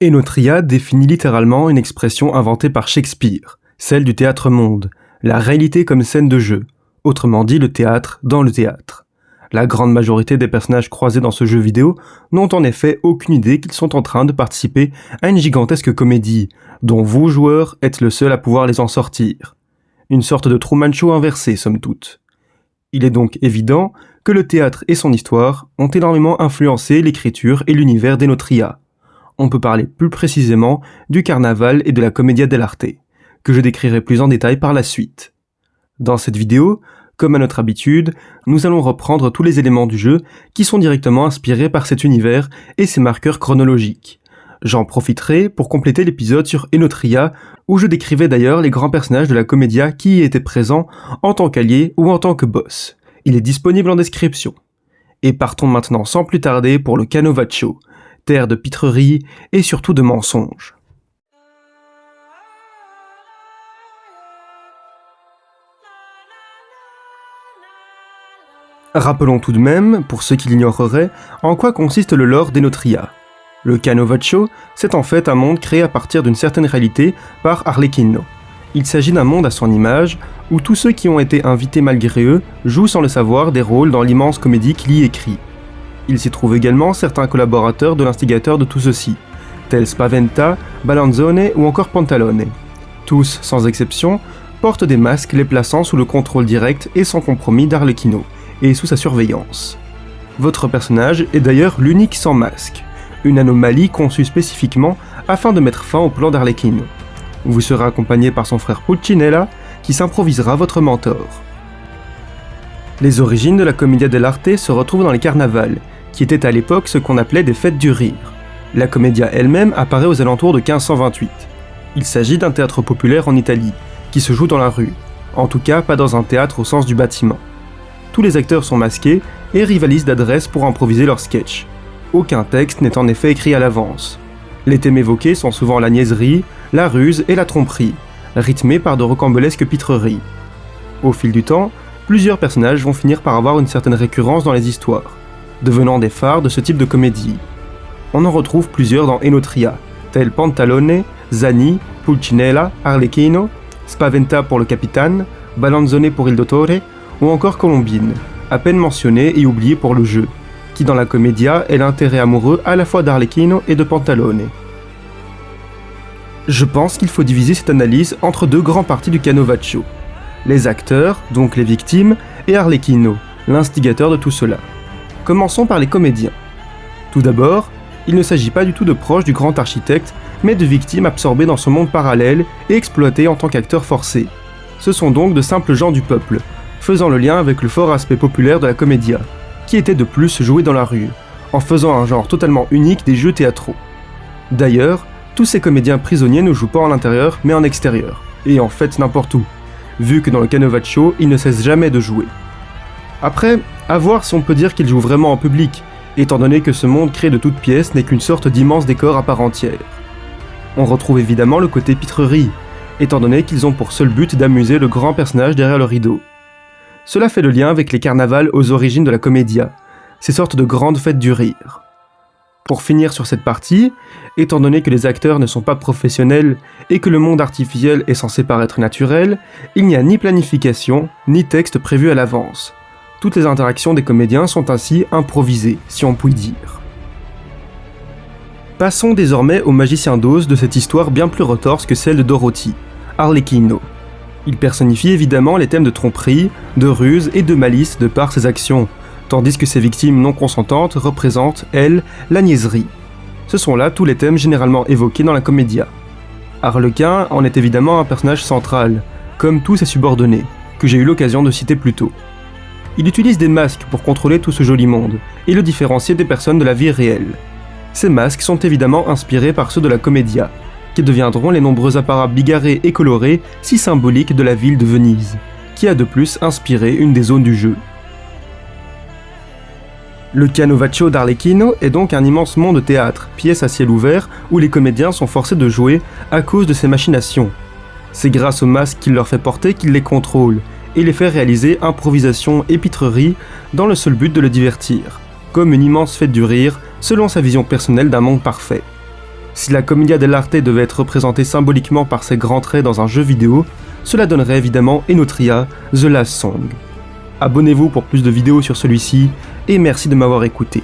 Enotria définit littéralement une expression inventée par Shakespeare, celle du théâtre-monde, la réalité comme scène de jeu, autrement dit le théâtre dans le théâtre. La grande majorité des personnages croisés dans ce jeu vidéo n'ont en effet aucune idée qu'ils sont en train de participer à une gigantesque comédie, dont vous, joueurs, êtes le seul à pouvoir les en sortir. Une sorte de Truman Show inversé, somme toute. Il est donc évident que le théâtre et son histoire ont énormément influencé l'écriture et l'univers d'Enotria. On peut parler plus précisément du carnaval et de la commedia dell'arte, que je décrirai plus en détail par la suite. Dans cette vidéo, comme à notre habitude, nous allons reprendre tous les éléments du jeu qui sont directement inspirés par cet univers et ses marqueurs chronologiques. J'en profiterai pour compléter l'épisode sur Enotria, où je décrivais d'ailleurs les grands personnages de la commedia qui y étaient présents en tant qu'alliés ou en tant que boss. Il est disponible en description. Et partons maintenant sans plus tarder pour le Canovaccio, terre de pitreries et surtout de mensonges. Rappelons tout de même, pour ceux qui l'ignoreraient, en quoi consiste le lore d'Enotria. Le Canovaccio, c'est en fait un monde créé à partir d'une certaine réalité par Arlecchino. Il s'agit d'un monde à son image, où tous ceux qui ont été invités malgré eux jouent sans le savoir des rôles dans l'immense comédie qu'il y écrit. Il s'y trouve également certains collaborateurs de l'instigateur de tout ceci, tels Spaventa, Balanzone ou encore Pantalone. Tous, sans exception, portent des masques les plaçant sous le contrôle direct et sans compromis d'Arlecchino, et sous sa surveillance. Votre personnage est d'ailleurs l'unique sans masque, une anomalie conçue spécifiquement afin de mettre fin au plan d'Arlecchino. Vous serez accompagné par son frère Pulcinella, qui s'improvisera votre mentor. Les origines de la commedia dell'arte se retrouvent dans les carnavals, qui étaient à l'époque ce qu'on appelait des fêtes du rire. La commedia elle-même apparaît aux alentours de 1528. Il s'agit d'un théâtre populaire en Italie, qui se joue dans la rue, en tout cas pas dans un théâtre au sens du bâtiment. Tous les acteurs sont masqués et rivalisent d'adresse pour improviser leurs sketchs. Aucun texte n'est en effet écrit à l'avance. Les thèmes évoqués sont souvent la niaiserie, la ruse et la tromperie, rythmés par de rocambolesques pitreries. Au fil du temps, plusieurs personnages vont finir par avoir une certaine récurrence dans les histoires, devenant des phares de ce type de comédie. On en retrouve plusieurs dans Enotria, tels Pantalone, Zani, Pulcinella, Arlecchino, Spaventa pour le capitaine, Balanzone pour il dottore, ou encore Colombine, à peine mentionné et oublié pour le jeu, qui dans la commedia est l'intérêt amoureux à la fois d'Arlecchino et de Pantalone. Je pense qu'il faut diviser cette analyse entre deux grands parties du Canovaccio. Les acteurs, donc les victimes, et Arlecchino, l'instigateur de tout cela. Commençons par les comédiens. Tout d'abord, il ne s'agit pas du tout de proches du grand architecte, mais de victimes absorbées dans son monde parallèle et exploitées en tant qu'acteurs forcés. Ce sont donc de simples gens du peuple, faisant le lien avec le fort aspect populaire de la commedia, qui était de plus joué dans la rue, en faisant un genre totalement unique des jeux théâtraux. D'ailleurs, tous ces comédiens prisonniers ne jouent pas en intérieur, mais en extérieur, et en fait n'importe où, vu que dans le Canovaccio, ils ne cessent jamais de jouer. Après, à voir si on peut dire qu'ils jouent vraiment en public, étant donné que ce monde créé de toutes pièces n'est qu'une sorte d'immense décor à part entière. On retrouve évidemment le côté pitrerie, étant donné qu'ils ont pour seul but d'amuser le grand personnage derrière le rideau. Cela fait le lien avec les carnavals aux origines de la commedia, ces sortes de grandes fêtes du rire. Pour finir sur cette partie, étant donné que les acteurs ne sont pas professionnels et que le monde artificiel est censé paraître naturel, il n'y a ni planification, ni texte prévu à l'avance. Toutes les interactions des comédiens sont ainsi improvisées, si on peut dire. Passons désormais au magicien d'Oz de cette histoire bien plus retorse que celle de Dorothy, Arlecchino. Il personnifie évidemment les thèmes de tromperie, de ruse et de malice de par ses actions, tandis que ses victimes non consentantes représentent, elles, la niaiserie. Ce sont là tous les thèmes généralement évoqués dans la commedia. Arlequin en est évidemment un personnage central, comme tous ses subordonnés, que j'ai eu l'occasion de citer plus tôt. Il utilise des masques pour contrôler tout ce joli monde, et le différencier des personnes de la vie réelle. Ces masques sont évidemment inspirés par ceux de la commedia, qui deviendront les nombreux apparats bigarrés et colorés si symboliques de la ville de Venise, qui a de plus inspiré une des zones du jeu. Le Canovaccio d'Arlecchino est donc un immense monde de théâtre, pièce à ciel ouvert, où les comédiens sont forcés de jouer à cause de ses machinations. C'est grâce aux masques qu'il leur fait porter qu'il les contrôle, et les fait réaliser improvisation et pitrerie dans le seul but de le divertir, comme une immense fête du rire, selon sa vision personnelle d'un monde parfait. Si la Commedia dell'arte devait être représentée symboliquement par ses grands traits dans un jeu vidéo, cela donnerait évidemment Enotria, The Last Song. Abonnez-vous pour plus de vidéos sur celui-ci, et merci de m'avoir écouté.